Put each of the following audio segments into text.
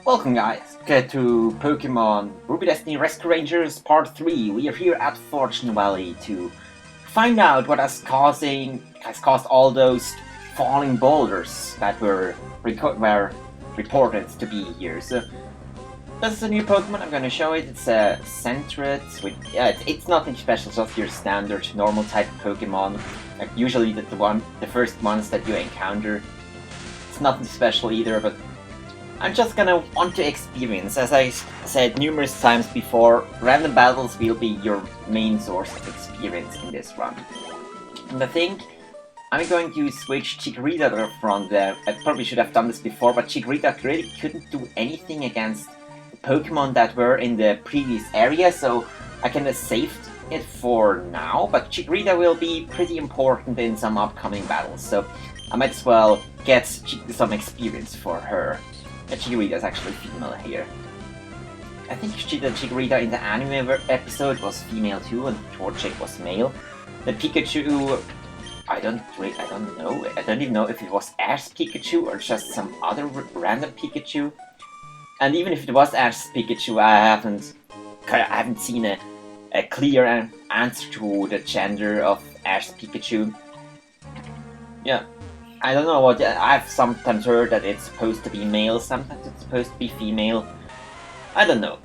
Welcome guys, get to Pokemon Ruby Destiny Rescue Rangers Part 3. We are here at Fortune Valley to find out what has caused all those falling boulders that were reported to be here. So this is a new Pokemon, I'm gonna show it. It's a Centret with it's nothing special, just your standard normal type Pokemon. Like usually the first ones that you encounter. It's nothing special either, but I'm just gonna want to experience. As I said numerous times before, random battles will be your main source of experience in this run. And I think I'm going to switch Chikorita from the... I probably should have done this before, but Chikorita really couldn't do anything against the Pokemon that were in the previous area, so I can save it for now, but Chikorita will be pretty important in some upcoming battles, so I might as well get some experience for her. Chikorita is actually female here. I think the Chikorita in the anime episode was female too, and Torchic was male. The Pikachu, I don't know. I don't even know if it was Ash Pikachu or just some other random Pikachu. And even if it was Ash Pikachu, I haven't seen a clear answer to the gender of Ash Pikachu. Yeah. I don't know what. I've sometimes heard that it's supposed to be male, sometimes it's supposed to be female. I don't know.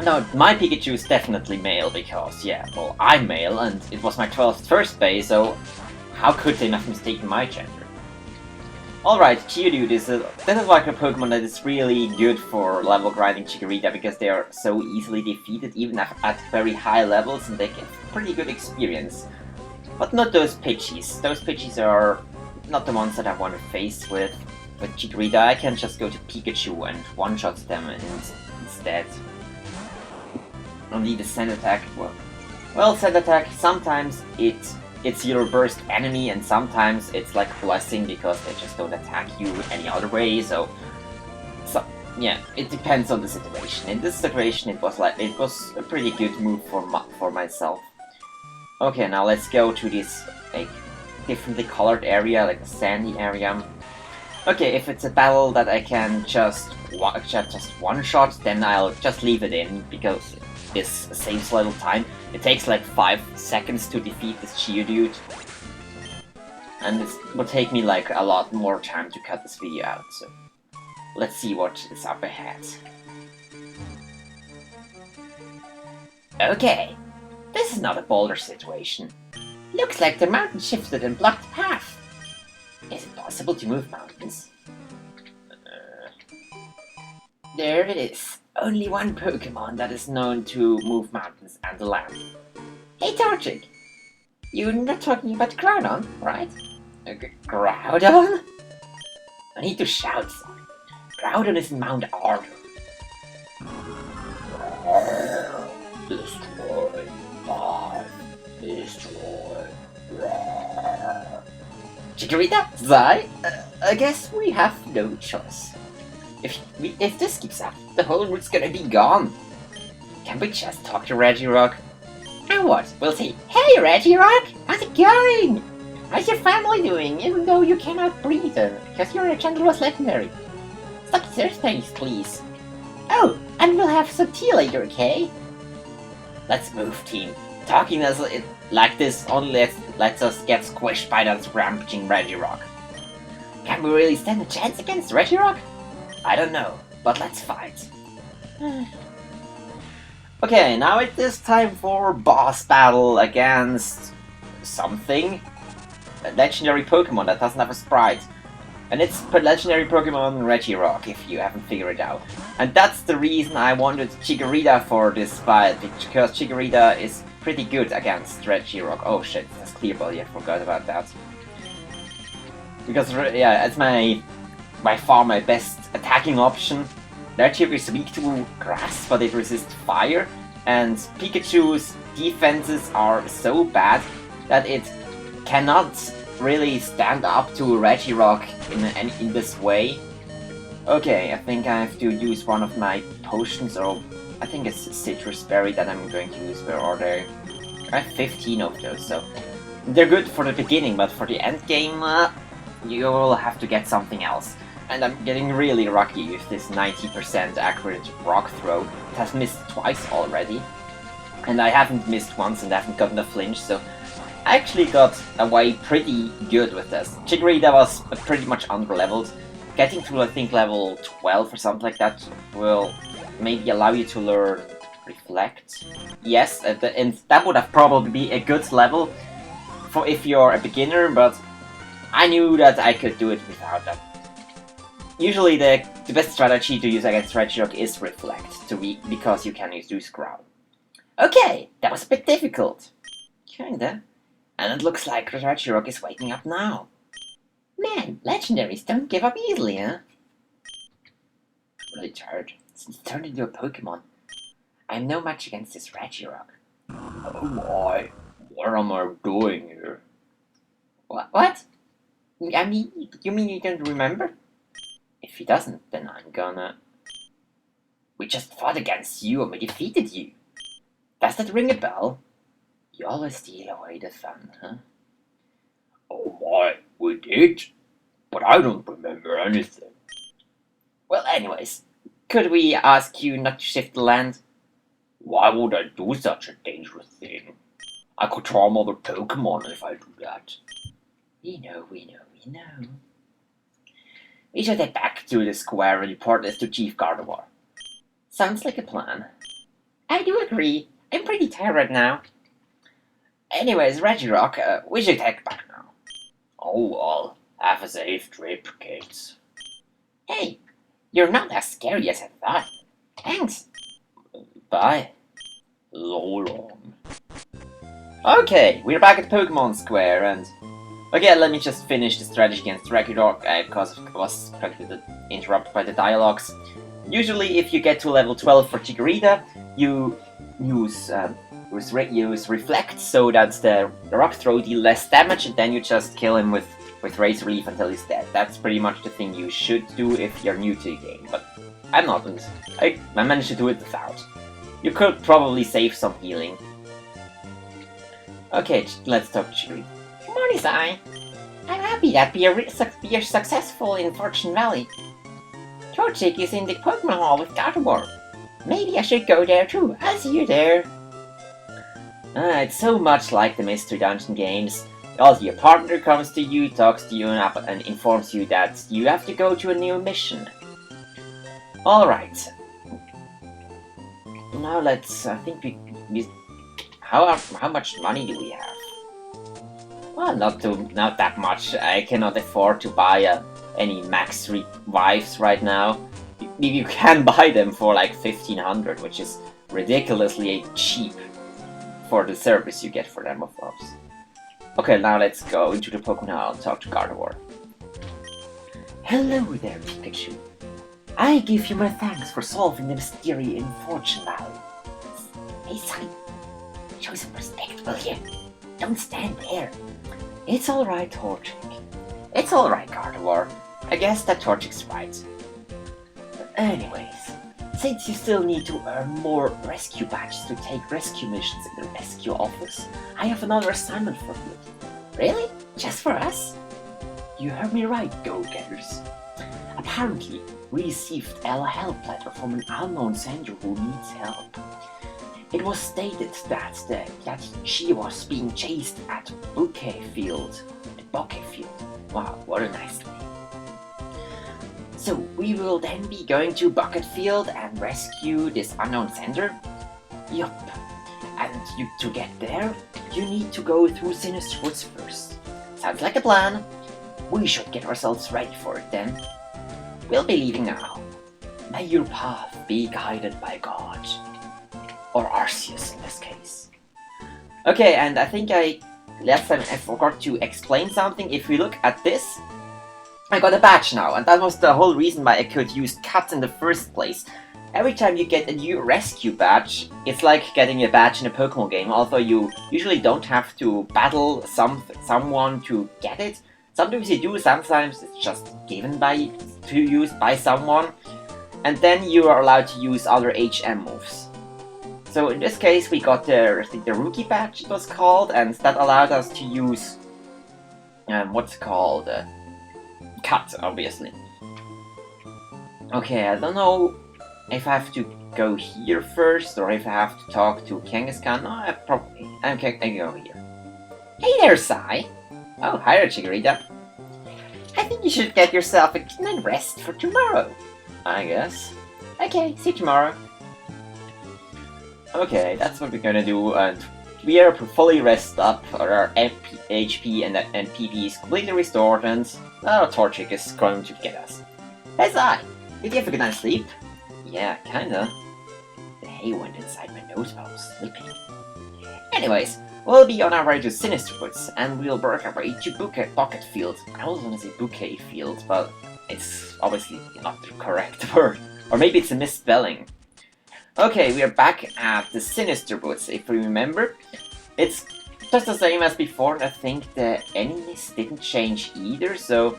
No, my Pikachu is definitely male because, yeah, well, I'm male and it was my 12th birthday, so how could they have mistaken my gender? Alright, Geodude this is like a Pokemon that is really good for level grinding Chikorita because they are so easily defeated even at very high levels and they get pretty good experience. But not those Pidgeys. Those Pidgeys are not the ones that I want to face with Chikorita. I can just go to Pikachu and one-shot them instead. Only the Sand Attack, well, Sand Attack, sometimes it's your burst enemy and sometimes it's like a blessing because they just don't attack you any other way, so yeah, it depends on the situation. In this situation it was a pretty good move for myself. Okay, now let's go to this like differently colored area, like the sandy area. Okay, if it's a battle that I can just one-shot, then I'll just leave it in, because this saves little time. It takes like 5 seconds to defeat this Geodude. And it will take me like a lot more time to cut this video out, so let's see what is up ahead. Okay, this is not a boulder situation. Looks like the mountain shifted and blocked the path. Is it possible to move mountains? There it is. Only one Pokemon that is known to move mountains and the land. Hey Torchic! You're not talking about Groudon, right? Groudon? I need to shout something. Groudon is in Mount Ardor. Destroy. Destroy. Chikorita? Sai? I guess we have no choice. If this keeps up, the whole route's gonna be gone. Can we just talk to Regirock? And what? We'll say, hey Regirock! How's it going? How's your family doing, even though you cannot breathe because your genderless legendary? Stop their face, please. Oh, and we'll have some tea later, okay? Let's move, team. Talking like this only lets us get squished by that rampaging Regirock. Can we really stand a chance against Regirock? I don't know, but let's fight. Okay, now it is time for boss battle against something. A legendary Pokemon that doesn't have a sprite. And it's a legendary Pokemon Regirock, if you haven't figured it out. And that's the reason I wanted Chikorita for this fight, because Chikorita is pretty good against Regirock. Oh shit, that's Clear Body, I forgot about that. Because, yeah, it's by far my best attacking option. Regirock is weak to grass, but it resists fire. And Pikachu's defenses are so bad that it cannot really stand up to Regirock in this way. Okay, I think I have to use one of my potions, or I think it's Citrus Berry that I'm going to use. Where are they? I have 15 of those, so they're good for the beginning, but for the end game, you will have to get something else. And I'm getting really lucky with this 90% accurate rock throw. It has missed twice already. And I haven't missed once and haven't gotten a flinch, so I actually got away pretty good with this. Chikorita was pretty much underleveled. Getting to, I think, level 12 or something like that will maybe allow you to learn Reflect. Yes, and that would have probably be a good level for if you're a beginner, but I knew that I could do it without that. Usually the best strategy to use against Regirock is Reflect, because you can use Growl. Okay, that was a bit difficult. Kinda. And it looks like Regirock is waking up now. Man, legendaries don't give up easily, huh? I'm really tired. Since it turned into a Pokemon, I'm no match against this Regirock. Oh my, what am I doing here? What? I mean, you mean you don't remember? If he doesn't, then I'm gonna... We just fought against you and we defeated you. Does that ring a bell? You always steal away the fun, huh? Oh my, we did? But I don't remember anything. Well, anyways, could we ask you not to shift the land? Why would I do such a dangerous thing? I could harm other Pokemon if I do that. We know. We should head back to the square and report this to Chief Gardevoir. Sounds like a plan. I do agree. I'm pretty tired right now. Anyways, Regirock, we should head back now. Oh well, have a safe trip, kids. Hey, you're not as scary as I thought. Thanks. Bye. So long. Okay, we're back at Pokemon Square, and again, let me just finish the strategy against Regirock, because I was interrupted by the dialogues. Usually, if you get to level 12 for Chikorita, you use Reflect so that the Rock Throw deals less damage, and then you just kill him with Razor Leaf until he's dead. That's pretty much the thing you should do if you're new to the game, but I'm not, and I managed to do it without. You could probably save some healing. Okay, let's talk to Chikorita. Good morning, Sai. I'm happy that we are successful in Fortune Valley. Torchic is in the Pokemon Hall with Gardevoir. Maybe I should go there too. I'll see you there. It's so much like the Mystery Dungeon games. Also, your partner comes to you, talks to you, and informs you that you have to go to a new mission. Alright. Now let's, I think how much money do we have? Well, not that much. I cannot afford to buy any max revives right now. You can buy them for like 1500, which is ridiculously cheap for the service you get for them, of course. Okay, now let's go into the Pokemon Hall and talk to Gardevoir. Hello there, Pikachu. I give you my thanks for solving the mystery in Fortune Valley. Hey, Sai, show some respect, will you? Don't stand there. It's alright, Torchic. It's alright, Gardevoir. I guess that Torchic's right. Anyways, since you still need to earn more rescue badges to take rescue missions in the rescue office, I have another assignment for you. Really? Just for us? You heard me right, go-getters. Apparently, we received a help letter from an unknown sender who needs help. It was stated that she was being chased at Bouquet Field. Bouquet Field. Wow, what a nice name. So we will then be going to Bouquet Field and rescue this unknown sender? Yup. And to get there, you need to go through Sinister Woods first. Sounds like a plan. We should get ourselves ready for it then. We'll be leaving now. May your path be guided by God. Or Arceus in this case. Okay, and I think last time I forgot to explain something. If we look at this, I got a badge now, and that was the whole reason why I could use cats in the first place. Every time you get a new rescue badge, it's like getting a badge in a Pokemon game, although you usually don't have to battle someone to get it. Sometimes you do, sometimes it's just given to use by someone, and then you are allowed to use other HM moves. So in this case we got I think the rookie badge it was called, and that allowed us to use what's called cut, obviously. Okay, I don't know if I have to go here first or if I have to talk to Kangaskhan. No, I can go here. Hey there, Sai. Oh, hi there, Chikorita. I think you should get yourself a good night rest for tomorrow. I guess. Okay, see you tomorrow. Okay, that's what we're gonna do, and we are fully rested up, our HP and PP is completely restored, and our Torchic is going to get us. Hey, Sai! Did you have a good night's sleep? Yeah, kinda. The hay went inside my nose while I was sleeping. Anyways, we'll be on our way to Sinister Woods, and we'll work our way to Bouquet Field. I always want to say Bouquet Field, but it's obviously not the correct word. Or maybe it's a misspelling. Okay, we are back at the Sinister Woods. If we remember, it's just the same as before, and I think the enemies didn't change either, so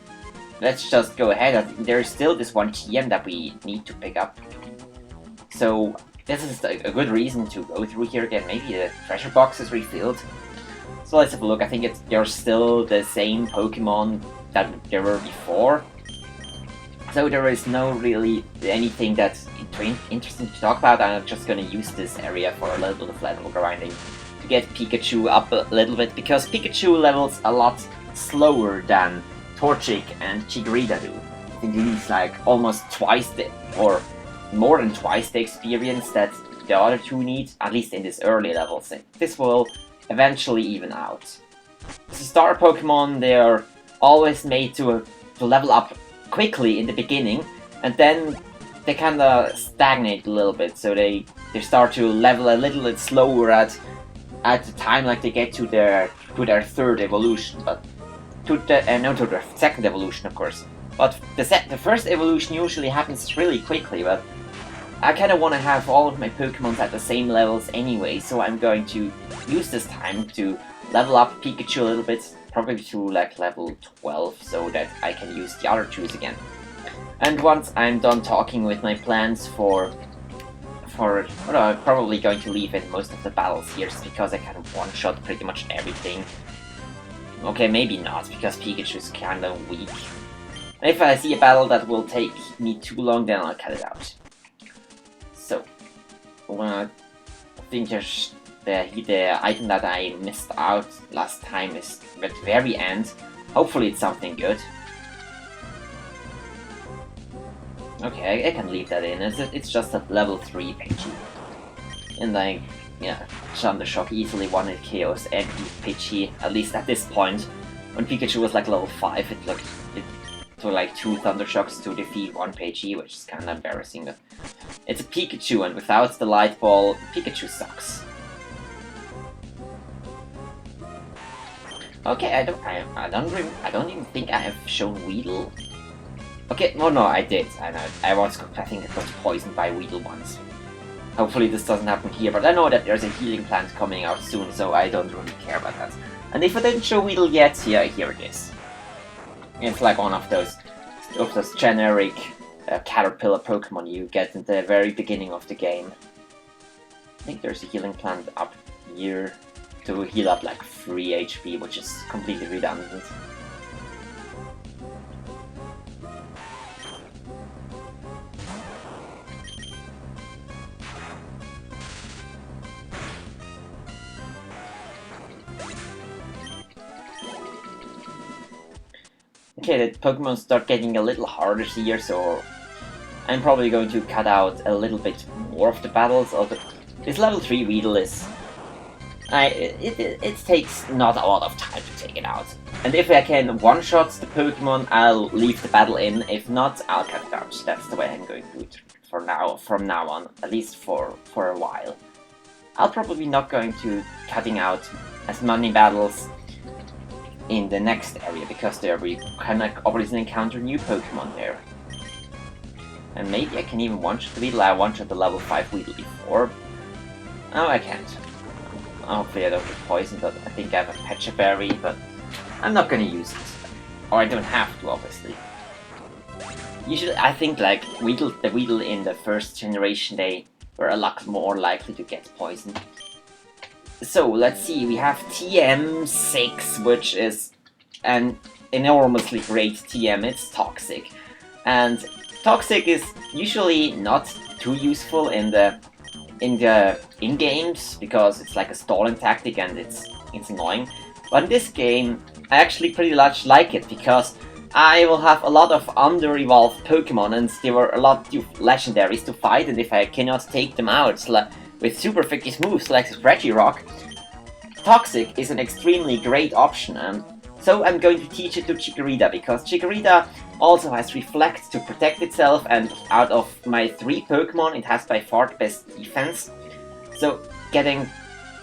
let's just go ahead. There's still this one TM that we need to pick up. So this is a good reason to go through here again. Maybe the treasure box is refilled. So let's have a look. I think they're still the same Pokemon that there were before. So there is no really anything that's interesting to talk about. I'm just gonna use this area for a little bit of level grinding to get Pikachu up a little bit, because Pikachu levels a lot slower than Torchic and Chikorita do. I think he needs like almost twice the, or more than twice the experience that the other two need, at least in this early levels. This will eventually even out. As a star Pokemon, they are always made to level up quickly in the beginning, and then they kinda stagnate a little bit, so they start to level a little bit slower at the time like they get to their third evolution, but to their second evolution, of course. But the first evolution usually happens really quickly, but I kinda wanna have all of my Pokemons at the same levels anyway, so I'm going to use this time to level up Pikachu a little bit, probably to like level 12, so that I can use the other twos again. And once I'm done talking with my plans well, I'm probably going to leave in most of the battles here, just because I kind of one-shot pretty much everything. Okay, maybe not, because Pikachu is kinda weak. And if I see a battle that will take me too long, then I'll cut it out. So, I think there's the item that I missed out last time is at the very end. Hopefully it's something good. Okay, I can leave that in. It's just a level 3 Pidgey. And like, yeah, Thundershock easily won it KOs every Pidgey, at least at this point. When Pikachu was like level 5, it took like 2 Thundershocks to defeat 1 Pidgey, which is kinda embarrassing. But it's a Pikachu, and without the Light Ball, Pikachu sucks. Okay, I don't even think I have shown Weedle. Okay, no, I did. I think I got poisoned by Weedle once. Hopefully this doesn't happen here, but I know that there's a healing plant coming out soon, so I don't really care about that. And if I didn't show Weedle yet, yeah, here it is. It's like one of those generic caterpillar Pokemon you get in the very beginning of the game. I think there's a healing plant up here to heal up like 3 HP, which is completely redundant. Okay, the Pokemon start getting a little harder here, so I'm probably going to cut out a little bit more of the battles. Although this level 3 Weedle is... it takes not a lot of time to take it out. And if I can one-shot the Pokemon, I'll leave the battle in. If not, I'll cut it out. That's the way I'm going to do it from now on, at least for a while. I'll probably not going to cutting out as many battles in the next area, because there we can obviously encounter new Pokemon there. And maybe I can even one-shot the Weedle. I one-shot the level 5 Weedle before. No, I can't. Hopefully I don't get poisoned, but I think I have a Pecha Berry, but I'm not gonna use it. Or I don't have to, obviously. Usually, I think like the Weedle in the first generation, they were a lot more likely to get poisoned. So, let's see, we have TM6, which is an enormously great TM, it's toxic. And Toxic is usually not too useful in games because it's like a stalling tactic and it's annoying. But in this game, I actually pretty much like it because I will have a lot of under-evolved Pokemon and there were a lot of legendaries to fight, and if I cannot take them out with super effective moves like Regirock, Toxic is an extremely great option, and so I'm going to teach it to Chikorita, because Chikorita also has Reflect to protect itself, and out of my 3 Pokemon, it has by far the best defense. So getting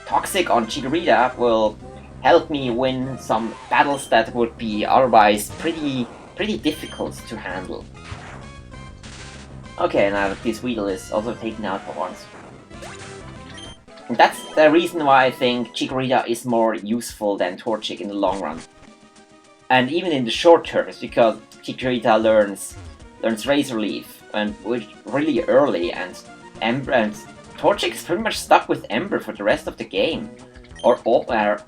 Toxic on Chikorita will help me win some battles that would be otherwise pretty difficult to handle. Okay, now this Weedle is also taken out for once. And that's the reason why I think Chikorita is more useful than Torchic in the long run. And even in the short term, it's because Chikorita learns Razor Leaf and really early, and Ember, and Torchic is pretty much stuck with Ember for the rest of the game. Or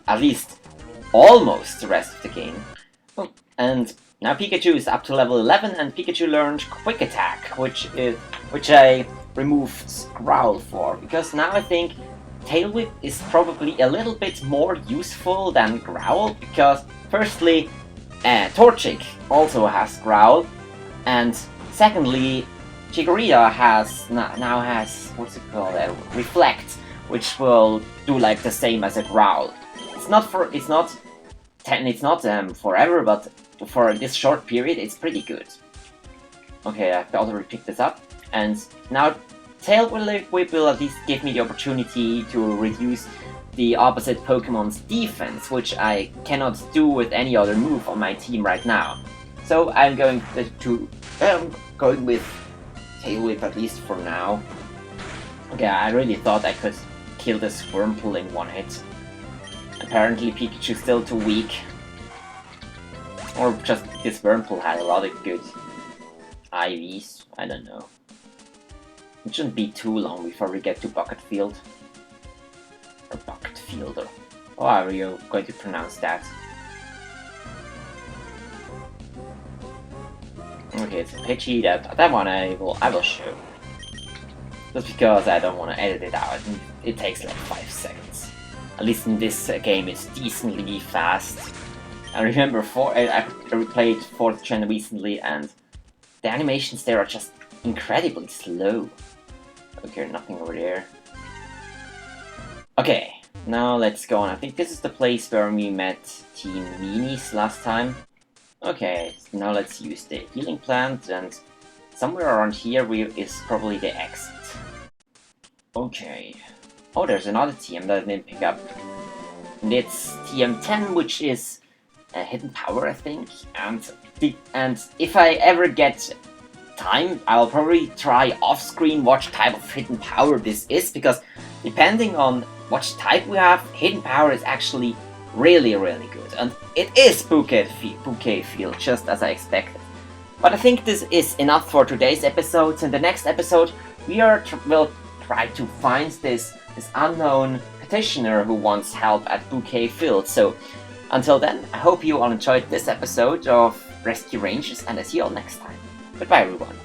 at least almost the rest of the game. Oh, and now Pikachu is up to level 11, and Pikachu learned Quick Attack, which I removed Growl for, because now I think Tail Whip is probably a little bit more useful than Growl, because firstly, Torchic also has Growl, and secondly, Chikorita now has what's it called? Reflect, which will do like the same as a Growl. It's not forever, but for this short period, it's pretty good. Okay, I've already picked this up, and now Tail Whip will at least give me the opportunity to reduce the opposite Pokemon's defense, which I cannot do with any other move on my team right now. So I'm going going with Tail Whip at least for now. Okay, I really thought I could kill this Wurmple in one hit. Apparently Pikachu's still too weak. Or just this Wurmple had a lot of good IVs, I don't know. It shouldn't be too long before we get to Bouquet Field. Or Bouquet Field, or however you're going to pronounce that. Okay, it's a Pidgey, that one I will show. Just because I don't want to edit it out, it takes like 5 seconds. At least in this game it's decently fast. I remember I replayed 4th gen recently, and the animations there are just incredibly slow. Okay, nothing over there. Okay, now let's go on. I think this is the place where we met Team Meanies last time. Okay, now let's use the healing plant, and somewhere around here is probably the exit. Okay. Oh, there's another TM that I didn't pick up. And it's TM10, which is a hidden power, I think. And if I ever get time, I'll probably try off-screen what type of hidden power this is, because depending on what type we have, hidden power is actually really good. And it is Bouquet Field, just as I expected. But I think this is enough for today's episode. In the next episode, we'll try to find this unknown petitioner who wants help at Bouquet Field. So until then, I hope you all enjoyed this episode of Rescue Rangers, and I see you all next time. Goodbye, everyone.